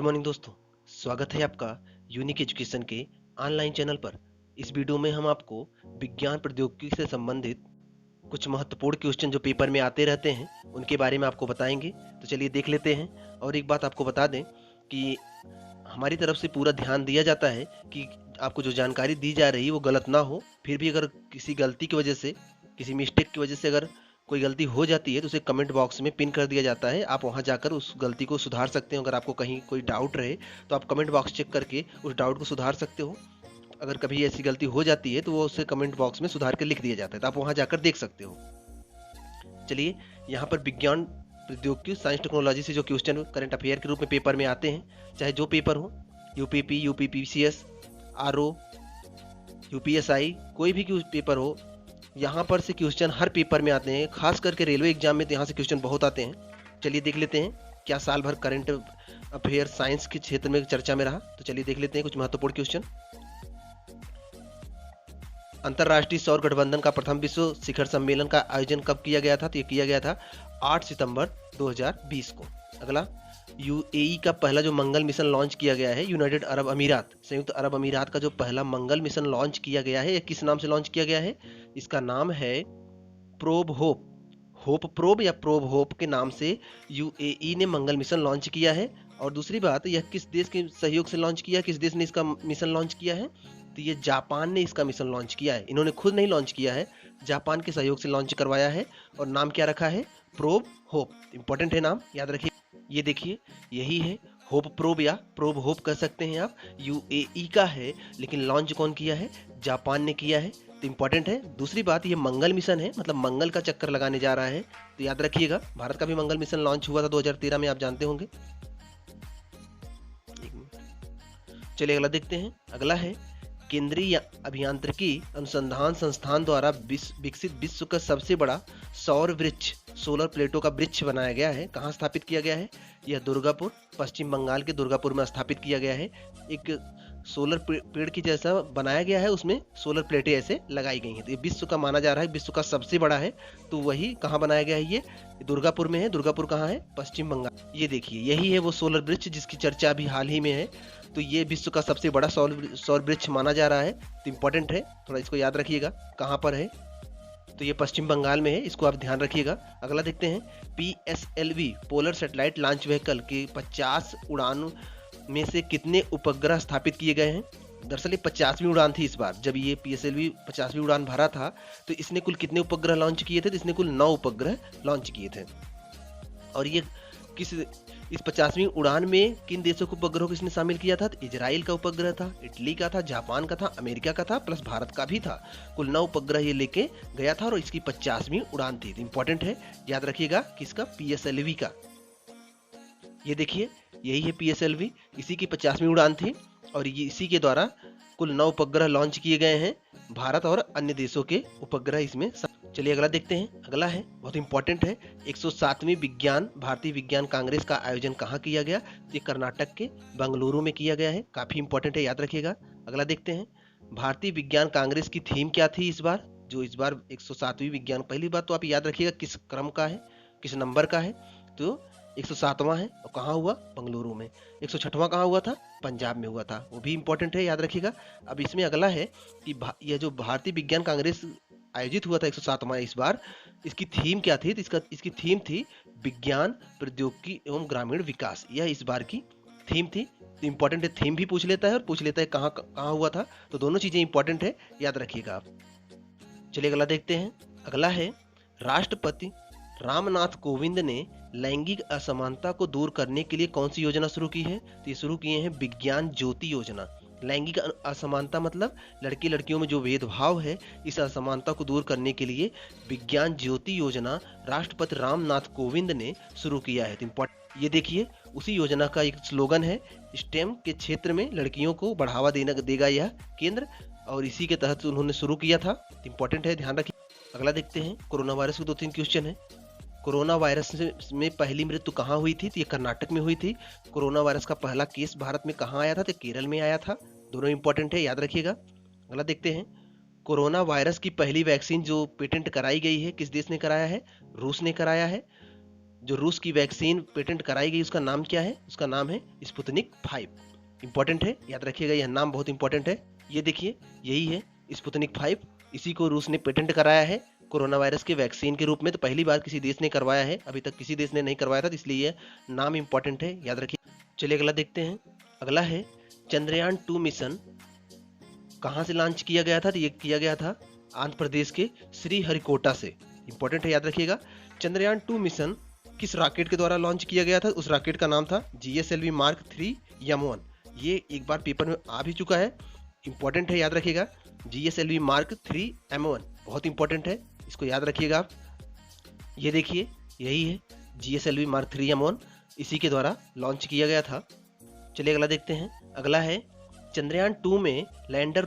Morning दोस्तों, स्वागत है आपका यूनिक एजुकेशन के ऑनलाइन चैनल पर। इस वीडियो में हम आपको विज्ञान प्रौद्योगिकी से संबंधित कुछ महत्वपूर्ण क्वेश्चन जो पेपर में आते रहते हैं उनके बारे में आपको बताएंगे। तो चलिए देख लेते हैं। और एक बात आपको बता दें कि हमारी तरफ से पूरा ध्यान दिया जाता है कि आपको जो जानकारी दी जा रही है वो गलत ना हो। फिर भी अगर किसी गलती की वजह से, किसी मिस्टेक की वजह से अगर कोई गलती हो जाती है तो उसे कमेंट बॉक्स में पिन कर दिया जाता है। आप वहां जाकर उस गलती को सुधार सकते हो। अगर आपको कहीं कोई डाउट रहे तो आप कमेंट बॉक्स चेक करके उस डाउट को सुधार सकते हो। अगर कभी ऐसी गलती हो जाती है तो वो उसे कमेंट बॉक्स में सुधार के लिख दिया जाता है, तो आप वहां जाकर देख सकते हो। चलिए, यहाँ पर विज्ञान प्रौद्योगिकी साइंस टेक्नोलॉजी से जो क्वेश्चन करंट अफेयर के रूप में पेपर में आते हैं, चाहे जो पेपर हो, यूपीपी, यूपीपीसीएस, आरओ, यूपीएसआई, कोई भी पेपर हो, यहाँ पर से क्वेश्चन हर पेपर में आते हैं। खास करके रेलवे एग्जाम में तो यहाँ से क्वेश्चन बहुत आते हैं। चलिए देख लेते हैं क्या साल भर करंट अफेयर साइंस के क्षेत्र में चर्चा में रहा। तो चलिए देख लेते हैं कुछ महत्वपूर्ण क्वेश्चन। अंतरराष्ट्रीय सौर गठबंधन का प्रथम विश्व शिखर सम्मेलन का आयोजन कब किया गया था? तो ये किया गया था 8 सितंबर 2020 को। अगला, यूएई का पहला जो मंगल मिशन लॉन्च किया गया है, यूनाइटेड अरब अमीरात, संयुक्त अरब अमीरात का जो पहला मंगल मिशन लॉन्च किया गया है, ये किस नाम से लॉन्च किया गया है? इसका नाम है प्रोब होप। होप प्रोब या प्रोब होप के नाम से यूएई ने मंगल मिशन लॉन्च किया है। और दूसरी बात, यह किस देश के सहयोग से लॉन्च किया है? किस देश ने इसका मिशन लॉन्च किया है? तो ये जापान ने इसका मिशन लॉन्च किया है। इन्होंने खुद नहीं लॉन्च किया है, जापान के सहयोग से लॉन्च करवाया है। और नाम क्या रखा है? Probe hope. इंपॉर्टेंट है नाम, याद रखिए। ये देखिए, यही है होप प्रोब या प्रोब होप कह सकते हैं आप। यूएई का है, लेकिन लॉन्च कौन किया है? जापान ने किया है। तो इंपॉर्टेंट है। दूसरी बात, ये मंगल मिशन है, मतलब मंगल का चक्कर लगाने जा रहा है। तो याद रखिएगा, भारत का भी मंगल मिशन लॉन्च हुआ था 2013 में, आप जानते होंगे। चलिए अगला देखते हैं। अगला है, केंद्रीय अभियांत्रिकी अनुसंधान संस्थान द्वारा विकसित विश्व का सबसे बड़ा सौर वृक्ष, सोलर प्लेटों का वृक्ष बनाया गया है। कहाँ स्थापित किया गया है? यह दुर्गापुर, पश्चिम बंगाल के दुर्गापुर में स्थापित किया गया है। एक सोलर पेड़ की जैसा बनाया गया है, उसमें सोलर प्लेटें ऐसे लगाई गई हैं। तो ये विश्व का माना जा रहा है, विश्व का सबसे बड़ा है। तो वही कहाँ बनाया गया है? ये दुर्गापुर में है। दुर्गापुर कहाँ है? पश्चिम बंगाल। ये देखिए, यही है वो सोलर वृक्ष जिसकी चर्चा अभी हाल ही में है। तो ये विश्व का सबसे बड़ा सौर वृक्ष माना जा रहा है। तो इंपॉर्टेंट है, थोड़ा इसको याद रखिएगा कहाँ पर है। तो ये पश्चिम बंगाल में है, इसको आप ध्यान रखिएगा। अगला देखते हैं, PSLV polar satellite launch vehicle के 50 उड़ान में से कितने उपग्रह स्थापित किए गए हैं? दरअसल ये 50वीं उड़ान थी इस बार। जब ये पीएसएलवी 50वीं उड़ान भरा था तो इसने कुल कितने उपग्रह लॉन्च किए थे? तो इसने कुल 9 उपग्रह लॉन्च किए थे। और ये इस 50वीं उड़ान में किन देशों के उपग्रहों को इसने शामिल किया था? तो इजराइल का उपग्रह था, इटली का था, जापान का था, अमेरिका का था, प्लस भारत का भी था। कुल 9 उपग्रह ये लेके गया था और इसकी 50वीं उड़ान थी। तो इंपॉर्टेंट है, याद रखिएगा किसका? पीएसएलवी का। ये देखिए, यही है पीएसएलवी, इसी की 50वीं उड़ान थी और ये इसी के द्वारा कुल 9 उपग्रह लॉन्च किए गए हैं। भारत और अन्य देशों के उपग्रह इसमें। चलिए अगला देखते हैं। अगला है, बहुत इंपॉर्टेंट है, 107वीं भारतीय विज्ञान कांग्रेस का आयोजन कहाँ किया गया? ये कर्नाटक के बेंगलुरु में किया गया है। काफी इंपॉर्टेंट है, याद रखिएगा। अगला देखते हैं, भारतीय विज्ञान कांग्रेस की थीम क्या थी इस बार? जो इस बार 107वीं विज्ञान, पहली बात तो आप याद रखिएगा किस क्रम का है, किस नंबर का है। तो 107वां है और कहाँ हुआ? बेंगलुरु में। 106वां कहाँ हुआ था? पंजाब में हुआ था। वो भी इंपॉर्टेंट है, याद रखिएगा। अब इसमें अगला है कि यह जो भारतीय विज्ञान कांग्रेस आयोजित हुआ था 107वां इस बार, इसकी थीम क्या थी? तो इसकी थीम थी विज्ञान प्रौद्योगिकी एवं ग्रामीण विकास। यह इस बार की थीम थी। तो इंपॉर्टेंट है, थीम भी पूछ लेता है और पूछ लेता है कहाँ कहाँ हुआ था। तो दोनों चीजें इंपॉर्टेंट है, याद रखिएगा आप। चलिए अगला देखते हैं। अगला है, राष्ट्रपति रामनाथ कोविंद ने लैंगिक असमानता को दूर करने के लिए कौन सी योजना शुरू की है? तो ये शुरू किए हैं विज्ञान ज्योति योजना। लैंगिक असमानता मतलब लड़की लड़कियों में जो भेदभाव है, इस असमानता को दूर करने के लिए विज्ञान ज्योति योजना राष्ट्रपति रामनाथ कोविंद ने शुरू किया है। तो ये देखिए, उसी योजना का एक स्लोगन है, स्टेम के क्षेत्र में लड़कियों को बढ़ावा देगा यह केंद्र, और इसी के तहत उन्होंने शुरू किया था। इंपॉर्टेंट है, ध्यान रखिए। अगला देखते हैं, कोरोना वायरस के 2-3 क्वेश्चन है। कोरोना वायरस में पहली मृत्यु कहाँ हुई थी? तो ये कर्नाटक में हुई थी। कोरोना वायरस का पहला केस भारत में कहाँ आया था? तो केरल में आया था। दोनों इंपॉर्टेंट है, याद रखिएगा। अगला देखते हैं, कोरोना वायरस की पहली वैक्सीन जो पेटेंट कराई गई है, किस देश ने कराया है? रूस ने कराया है। जो रूस की वैक्सीन पेटेंट कराई गई उसका नाम क्या है? उसका नाम है स्पुतनिक 5। इंपॉर्टेंट है, याद रखिएगा, यह नाम बहुत इंपॉर्टेंट है। ये देखिए, यही है स्पुतनिक 5। इसी को रूस ने पेटेंट कराया है कोरोना वायरस के वैक्सीन के रूप में। तो पहली बार किसी देश ने करवाया है, अभी तक किसी देश ने नहीं करवाया था, तो इसलिए यह नाम इंपॉर्टेंट है, याद रखिए। चलिए अगला देखते हैं। अगला है चंद्रयान 2 मिशन कहाँ से लॉन्च किया गया था? तो ये किया गया था आंध्र प्रदेश के श्रीहरिकोटा से। इंपॉर्टेंट है, याद रखिएगा। चंद्रयान 2 मिशन किस रॉकेट के द्वारा लॉन्च किया गया था? उस रॉकेट का नाम था GSLV Mark 3 M1। ये एक बार पेपर में आ भी चुका है, इंपॉर्टेंट है, याद रखिएगा। GSLV Mark 3 M1 बहुत इंपॉर्टेंट है, इसको याद रखिएगा आप। ये देखिए, यही है GSLV Mark 3 M1, इसी के द्वारा लॉन्च किया गया था। चलिए अगला देखते हैं। अगला है चंद्रयान 2 में लैंडर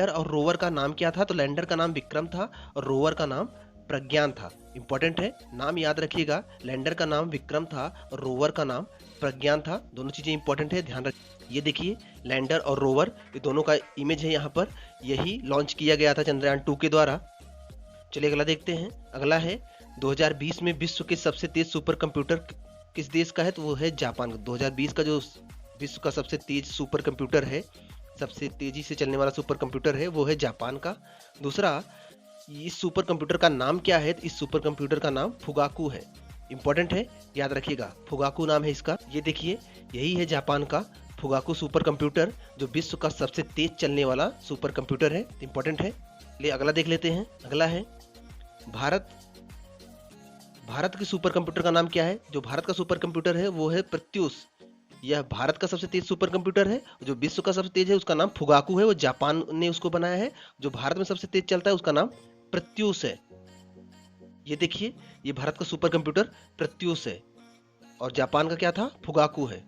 और रोवर का नाम क्या था? तो लैंडर का नाम विक्रम था और रोवर का नाम प्रज्ञान था। इंपॉर्टेंट है, नाम याद रखिएगा। लैंडर का नाम विक्रम था और रोवर का नाम प्रज्ञान था। दोनों चीजें इंपॉर्टेंट है, ध्यान रखिए। ये देखिए, लैंडर और रोवर, ये दोनों का इमेज है यहाँ पर। यही लॉन्च किया गया था चंद्रयान 2 के द्वारा। चलिए अगला देखते हैं। अगला है 2020 में विश्व के सबसे तेज सुपर कंप्यूटर किस देश का है? तो वो है जापान। 2020 का जो विश्व का सबसे तेज सुपर कंप्यूटर है, सबसे तेजी से चलने वाला सुपर कंप्यूटर है, वो है जापान का। दूसरा, इस सुपर कंप्यूटर का नाम क्या है? इस सुपर कंप्यूटर का नाम फुगाकू है। इंपॉर्टेंट है, याद रखिएगा, फुगाकू नाम है इसका। ये देखिए, यही है जापान का फुगाकू सुपर कंप्यूटर, जो विश्व का सबसे तेज चलने वाला सुपर कंप्यूटर है। इंपॉर्टेंट है। ले अगला देख लेते हैं। अगला है भारत के सुपर कंप्यूटर का नाम क्या है? जो भारत का सुपर कंप्यूटर है वो है प्रत्यूष। यह भारत का सबसे तेज सुपर कंप्यूटर है। जो विश्व का सबसे तेज है उसका नाम फुगाकू है, वो जापान ने उसको बनाया है। जो भारत में सबसे तेज चलता है उसका नाम प्रत्यूष है। ये देखिए, ये भारत का सुपर कंप्यूटर प्रत्यूष है और जापान का क्या था? फुगाकू है।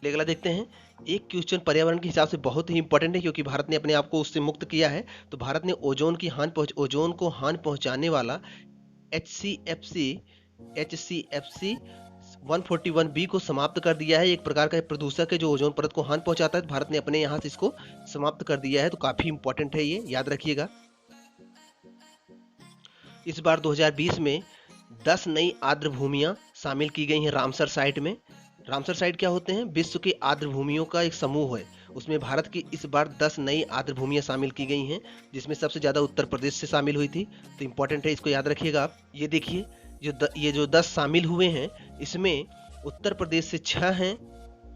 अगला देखते हैं। एक क्वेश्चन पर्यावरण के हिसाब से बहुत ही इंपॉर्टेंट है, क्योंकि भारत ने अपने आप को उससे मुक्त किया है। तो भारत ने ओजोन को हानि पहुंचाने वाला HCFC 141b को समाप्त कर दिया है। एक प्रकार का प्रदूषक है जो ओजोन परत को हानि पहुंचाता है। भारत ने अपने यहाँ से इसको समाप्त कर दिया है, तो काफी इंपॉर्टेंट है, ये याद रखिएगा। इस बार 2020 में 10 नई आर्द्र भूमियां शामिल की गई हैं रामसर साइट में। रामसर साइट क्या होते हैं? विश्व के आर्द्र भूमियों का एक समूह है। उसमें भारत की इस बार 10 नई आर्द्र भूमियां शामिल की गई हैं, जिसमें सबसे ज्यादा उत्तर प्रदेश से शामिल हुई थी। तो इंपॉर्टेंट है, इसको याद रखिएगा आप। ये देखिए, ये जो 10 शामिल हुए हैं, इसमें उत्तर प्रदेश से 6 हैं।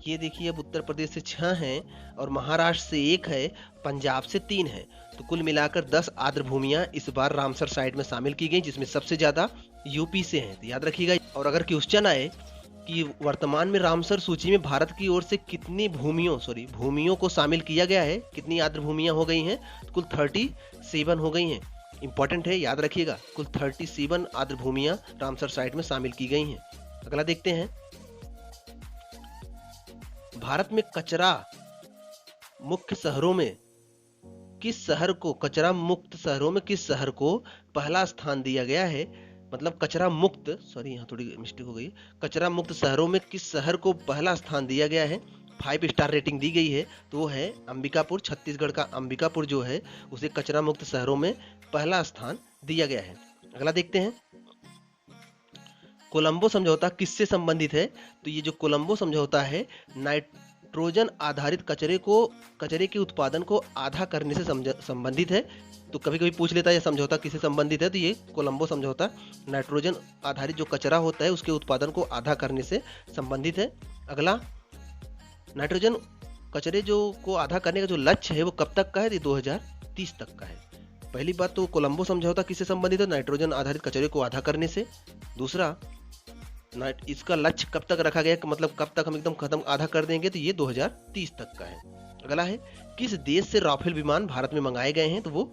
ये देखिए, अब उत्तर प्रदेश से 6 हैं और महाराष्ट्र से 1 है, पंजाब से 3 है। तो कुल मिलाकर 10 आर्द्र भूमियां इस बार रामसर साइट में शामिल की गई, जिसमें सबसे ज्यादा यूपी से हैं, तो याद रखिएगा। और अगर क्वेश्चन आए कि वर्तमान में रामसर सूची में भारत की ओर से कितनी भूमियों को शामिल किया गया है, कितनी आर्द्र भूमियां हो गई हैं? तो कुल 37 हो गई हैं। इंपॉर्टेंट है, याद रखिएगा, कुल 37 आर्द्र भूमियां रामसर साइट में शामिल की गई हैं। अगला देखते हैं। भारत में कचरा मुक्त शहरों में किस शहर को पहला स्थान दिया गया है? मतलब कचरा मुक्त, यहाँ थोड़ी मिस्टेक हो गई। कचरा मुक्त शहरों में किस शहर को पहला स्थान दिया गया है? 5 स्टार रेटिंग दी गई है, तो वो है अंबिकापुर। छत्तीसगढ़ का अंबिकापुर जो है, उसे कचरा मुक्त शहरों में पहला स्थान दिया गया है। अगला देखते हैं। कोलंबो समझौता किससे संबंधित है? तो ये जो कोलंबो समझौता है, नाइट्रोजन आधारित कचरे के उत्पादन को आधा करने से संबंधित है। तो कभी कभी पूछ लेता है ये समझौता किससे संबंधित है, तो ये कोलंबो समझौता नाइट्रोजन आधारित जो कचरा होता है उसके उत्पादन को आधा करने से संबंधित है। अगला, नाइट्रोजन कचरे को आधा करने का जो लक्ष्य है वो कब तक का है? 2030 तक का है। पहली बात तो कोलंबो समझौता किससे संबंधित है? नाइट्रोजन आधारित कचरे को आधा करने से। दूसरा, इसका लक्ष्य कब तक रखा गया, मतलब कब तक हम एकदम खत्म आधा कर देंगे, तो ये 2030 तक का है। अगला है, किस देश से राफेल विमान भारत में मंगाए गए हैं? तो वो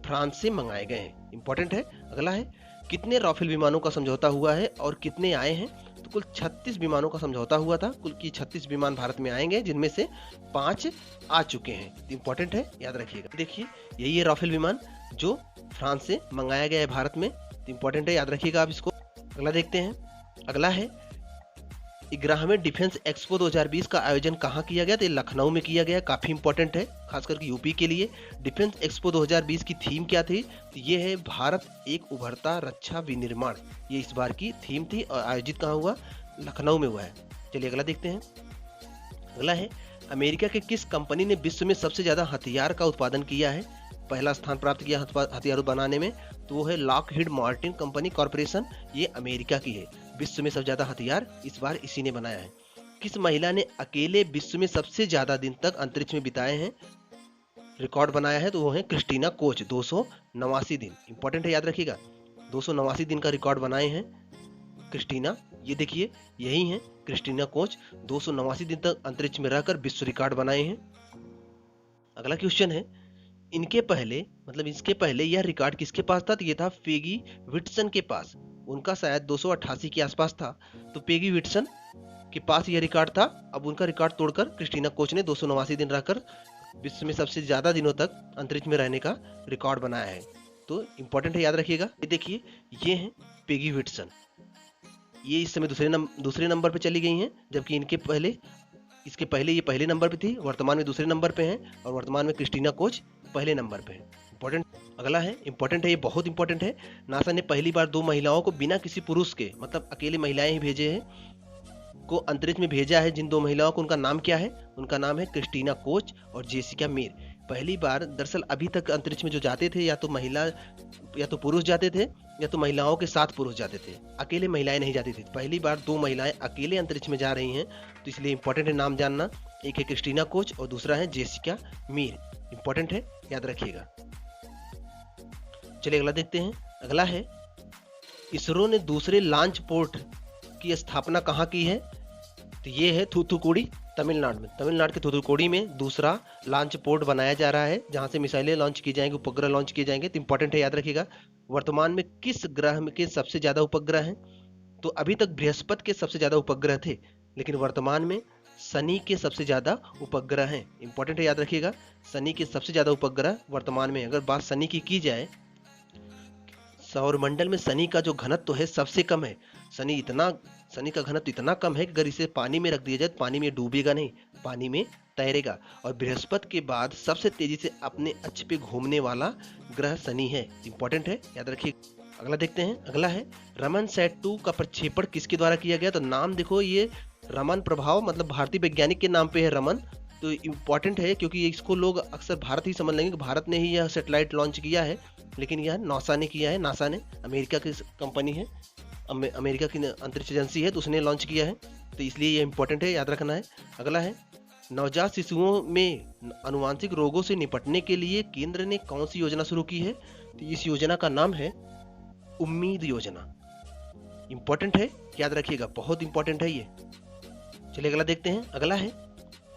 फ्रांस से मंगाए गए हैं। इंपॉर्टेंट है। अगला है, कितने राफेल विमानों का समझौता हुआ है और कितने आए हैं? तो कुल 36 विमानों का समझौता हुआ था। कुल की 36 विमान भारत में आएंगे, जिनमें से 5 आ चुके हैं। इंपॉर्टेंट है, याद रखिएगा। देखिए, यही है राफेल विमान जो फ्रांस से मंगाया गया है भारत में। इंपॉर्टेंट है, याद रखिएगा आप इसको। अगला देखते हैं। अगला है, 11वें डिफेंस एक्सपो 2020 का आयोजन कहाँ किया गया? तो ये लखनऊ में किया गया। काफी इंपॉर्टेंट है, खास करके यूपी के लिए। डिफेंस एक्सपो 2020 की थीम क्या थी? तो ये है भारत एक उभरता रक्षा विनिर्माण। ये इस बार की थीम थी और आयोजित कहाँ हुआ? लखनऊ में हुआ है। चलिए अगला देखते हैं। अगला है, अमेरिका के किस कंपनी ने विश्व में सबसे ज्यादा हथियार का उत्पादन किया है? पहला स्थान प्राप्त किया हथियार बनाने में, तो वो है लॉकहीड मार्टिन कंपनी कॉर्पोरेशन। ये अमेरिका की है। विश्व में सबसे ज्यादा हथियार इस बार इसी ने बनाया है। किस महिला ने अकेले विश्व में सबसे ज्यादा दिन तक अंतरिक्ष में बिताए हैं, रिकॉर्ड बनाया है? तो वो है क्रिस्टीना कोच, 289 दिन। इंपॉर्टेंट है, याद रखिएगा। 289 दिन का रिकॉर्ड बनाए हैं क्रिस्टीना। ये देखिए, यही है क्रिस्टीना कोच, 289 दिन तक अंतरिक्ष में रहकर विश्व रिकॉर्ड बनाए हैं। अगला क्वेश्चन है, इसके पहले यह रिकॉर्ड किसके पास था? तो ये था पेगी विटसन के पास। उनका शायद 288 के आसपास था। तो पेगी विटसन के पास यह रिकॉर्ड था। अब उनका रिकॉर्ड तोड़कर क्रिस्टीना कोच ने 289 दिन रहकर विश्व में सबसे ज्यादा दिनों तक अंतरिक्ष में रहने का रिकॉर्ड बनाया है। तो इंपॉर्टेंट है, याद रखिएगा। ये देखिए, ये है पेगी विटसन। ये इस समय दूसरे नंबर पे चली गई हैं, जबकि इसके पहले ये पहले नंबर पे थी, वर्तमान में दूसरे नंबर पे हैं, और वर्तमान में क्रिस्टीना कोच पहले नंबर पे है। इंपॉर्टेंट। अगला है, इंपॉर्टेंट है, ये बहुत इंपॉर्टेंट है। नासा ने पहली बार 2 महिलाओं को बिना किसी पुरुष के, मतलब अकेले महिलाएं ही भेजे हैं, को अंतरिक्ष में भेजा है। जिन 2 महिलाओं को, उनका नाम क्या है? उनका नाम है क्रिस्टीना कोच और जेसिका मीर। पहली बार, दरअसल अभी तक अंतरिक्ष में जो जाते थे, या तो पुरुष जाते थे, या तो महिलाओं के साथ पुरुष जाते थे, अकेले महिलाएं नहीं जाती थी। पहली बार 2 महिलाएं अकेले अंतरिक्ष में जा रही हैं, तो इसलिए इंपॉर्टेंट है नाम जानना। एक है क्रिस्टीना कोच और दूसरा है जेसिका मीर। इंपॉर्टेंट है, याद रखिएगा। चलिए अगला देखते हैं। अगला है, इसरो ने दूसरे लॉन्च पोर्ट की स्थापना कहाँ की है? तो ये है थूथुकुडी, तमिलनाडु में। तमिलनाडु के थूथुकुडी में दूसरा लॉन्च पोर्ट बनाया जा रहा है, जहां से मिसाइलें लॉन्च की जाएंगी, उपग्रह लॉन्च किए जाएंगे। तो इंपॉर्टेंट है, याद रखिएगा। वर्तमान में किस ग्रह के सबसे ज्यादा उपग्रह हैं? तो अभी तक बृहस्पति के सबसे ज्यादा उपग्रह थे, लेकिन वर्तमान में शनि के सबसे ज्यादा उपग्रह हैं। इंपॉर्टेंट है, याद रखिएगा। शनि के सबसे ज्यादा उपग्रह वर्तमान में, अगर बात शनि की जाए, सौरमंडल में शनि का जो घनत्व है सबसे कम है। शनि का घनत्व इतना कम है कि अगर इसे पानी में रख दिया जाए तो पानी में डूबेगा नहीं, पानी में तैरेगा। और बृहस्पति के बाद सबसे तेजी से अपने अक्ष पे घूमने वाला ग्रह शनि है। इंपॉर्टेंट है, याद रखिए। अगला देखते हैं। अगला है, रमन सैट 2 का प्रक्षेपण किसके द्वारा किया गया? तो नाम देखो, ये रमन प्रभाव, मतलब भारतीय वैज्ञानिक के नाम पे है रमन। तो इम्पॉर्टेंट है, क्योंकि इसको लोग अक्सर भारत ही समझ लेंगे कि भारत ने ही यह सैटेलाइट लॉन्च किया है, लेकिन यह नासा ने किया है। नासा ने, अमेरिका की कंपनी है, अमेरिका की अंतरिक्ष एजेंसी है, तो उसने लॉन्च किया है। तो इसलिए यह इंपॉर्टेंट है, याद रखना है। अगला है, नवजात शिशुओं में आनुवांशिक रोगों से निपटने के लिए केंद्र ने कौन सी योजना शुरू की है? तो इस योजना का नाम है उम्मीद योजना। इंपॉर्टेंट है, याद रखिएगा, बहुत इंपॉर्टेंट है ये। चलिए अगला देखते हैं। अगला है,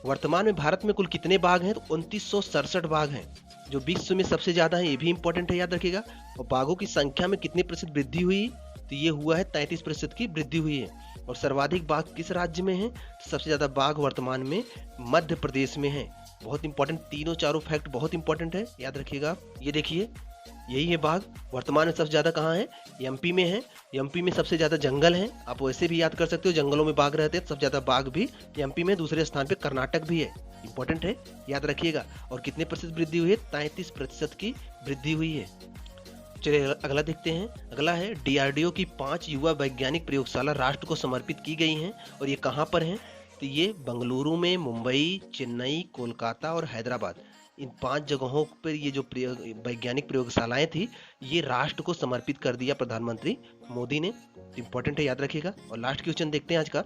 वर्तमान में भारत में कुल कितने बाघ हैं? तो 2967 बाघ हैं, जो विश्व में सबसे ज्यादा है। ये भी इंपॉर्टेंट है, याद रखिएगा। और बाघों की संख्या में कितने प्रतिशत वृद्धि हुई? तो ये हुआ है 33% की वृद्धि हुई है। और सर्वाधिक बाघ किस राज्य में है? तो सबसे ज्यादा बाघ वर्तमान में मध्य प्रदेश में है। बहुत इंपॉर्टेंट, तीनों चारों फैक्ट बहुत इंपॉर्टेंट है, याद रखिएगा। ये देखिए, यही है बाघ। वर्तमान में सबसे ज्यादा कहाँ है? एमपी में है। एमपी में सबसे ज्यादा जंगल है, आप वैसे भी याद कर सकते हो, जंगलों में बाघ रहते हैं। सबसे ज्यादा बाघ भी एमपी में, दूसरे स्थान पे कर्नाटक भी है। इंपॉर्टेंट है, याद रखिएगा। और कितने प्रतिशत वृद्धि हुई है? 33% की वृद्धि हुई है। चलिए अगला देखते हैं। अगला है, डीआरडीओ की 5 युवा वैज्ञानिक प्रयोगशाला राष्ट्र को समर्पित की गई हैं, और ये कहाँ पर हैं? तो ये बेंगलुरु में, मुंबई, चेन्नई, कोलकाता और हैदराबाद, इन 5 जगहों पर ये जो वैज्ञानिक प्रयोगशालाएं थी, ये राष्ट्र को समर्पित कर दिया प्रधानमंत्री मोदी ने। इंपॉर्टेंट है, याद रखिएगा। और लास्ट क्वेश्चन देखते हैं आज का।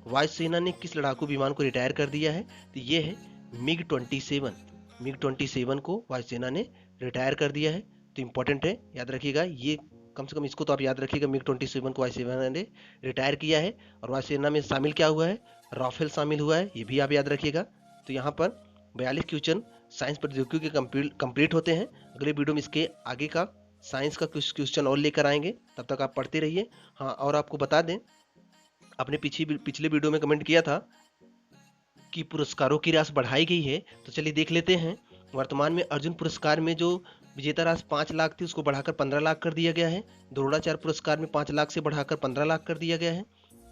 वायुसेना ने किस लड़ाकू विमान को रिटायर कर दिया है? तो ये है मिग-27। मिग-27 को वायुसेना ने रिटायर कर दिया है। तो इंपॉर्टेंट है, याद रखिएगा। ये कम से कम इसको तो आप याद रखिएगा, मिग-27 को वायुसेना ने रिटायर किया है। और वायुसेना में शामिल क्या हुआ है? राफेल शामिल हुआ है, ये भी आप याद रखिएगा। तो यहाँ पर 42 क्वेश्चन साइंस प्रौद्योगिकी के कंप्लीट होते हैं। अगले वीडियो में इसके आगे का साइंस का कुछ क्वेश्चन और लेकर आएंगे, तब तक आप पढ़ते रहिए। हाँ, और आपको बता दें, आपने पिछले वीडियो में कमेंट किया था कि पुरस्कारों की राशि बढ़ाई गई है, तो चलिए देख लेते हैं। वर्तमान में अर्जुन पुरस्कार में जो विजेता राशि 5 लाख थी, उसको बढ़ाकर 15 लाख कर दिया गया है। द्रोणाचार्य पुरस्कार में 5 लाख से बढ़ाकर 15 लाख कर दिया गया है।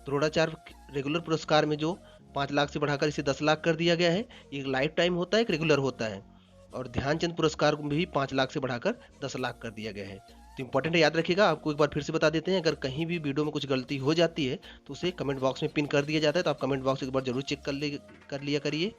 द्रोणाचार्य रेगुलर पुरस्कार में जो 5 लाख से बढ़ाकर इसे 10 लाख कर दिया गया है, एक लाइफ टाइम होता है, एक रेगुलर होता है। और ध्यानचंद पुरस्कार को भी 5 लाख से बढ़ाकर 10 लाख कर दिया गया है। तो इंपॉर्टेंट है, याद रखिएगा। आपको एक बार फिर से बता देते हैं, अगर कहीं भी वीडियो में कुछ गलती हो जाती है तो उसे कमेंट बॉक्स में पिन कर दिया जाता है, तो आप कमेंट बॉक्स एक बार जरूर चेक कर लिया करिए।